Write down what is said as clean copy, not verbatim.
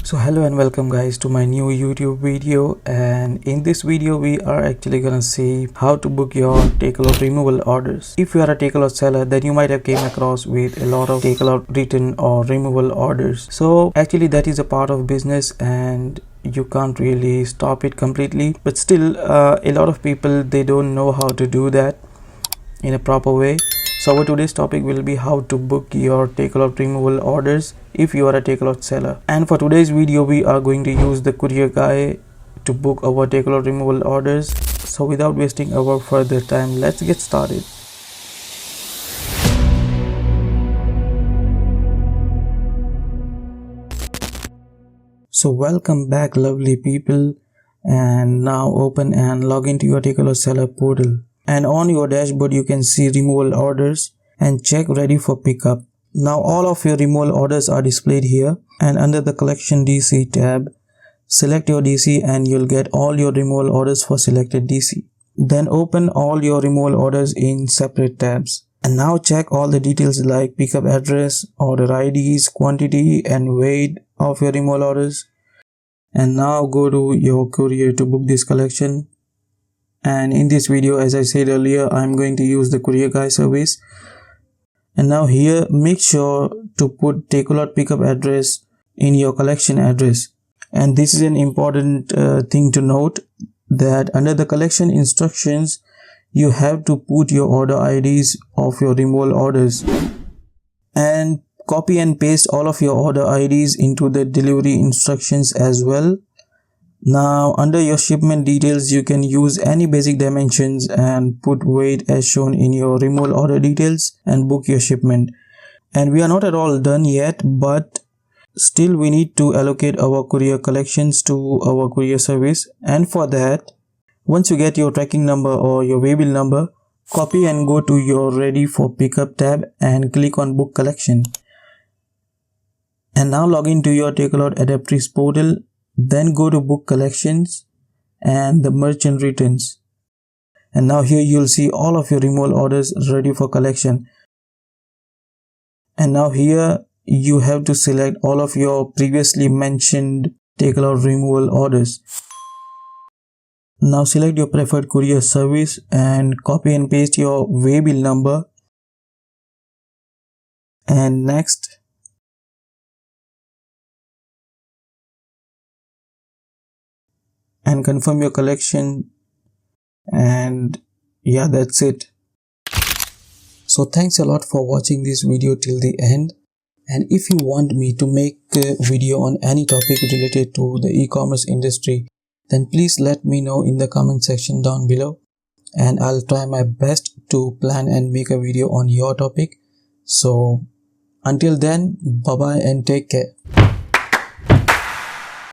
So hello and welcome guys to my new YouTube video, and in this video we are actually gonna see how to book your Takealot removal orders. If you are a Takealot seller, then you might have came across with a lot of Takealot return or removal orders. So actually that is a part of business and you can't really stop it completely, but still a lot of people, they don't know how to do that in a proper way. So our today's topic will be how to book your Takealot removal orders if you are a Takealot seller. And for today's video we are going to use the courier guy to book our Takealot removal orders. So without wasting our further time, let's get started. So welcome back lovely people, and now open and log into your Takealot seller portal. And on your dashboard you can see removal orders and check ready for pickup. Now all of your removal orders are displayed here, and under the collection DC tab, select your DC and you'll get all your removal orders for selected DC. Then open all your removal orders in separate tabs. And now check all the details like pickup address, order IDs, quantity and weight of your removal orders. And now go to your courier to book this collection. And in this video, as I said earlier, I'm going to use the courier guy service. And now here, make sure to put Takealot pickup address in your collection address. And this is an important thing to note, that under the collection instructions, you have to put your order IDs of your removal orders and copy and paste all of your order IDs into the delivery instructions as well. Now under your shipment details, you can use any basic dimensions and put weight as shown in your removal order details and book your shipment. And we are not at all done yet, but still we need to allocate our courier collections to our courier service. And for that, once you get your tracking number or your waybill number, copy and go to your ready for pickup tab and click on book collection. And now log into your Takealot Adapters portal. Then go to book collections and the merchant returns. And now here you'll see all of your removal orders ready for collection. And now here you have to select all of your previously mentioned Takealot removal orders. Now select your preferred courier service and copy and paste your waybill number. And next. And confirm your collection, and yeah, that's it. So thanks a lot for watching this video till the end, and if you want me to make a video on any topic related to the e-commerce industry, then please let me know in the comment section down below, and I'll try my best to plan and make a video on your topic. So until then, bye bye and take care.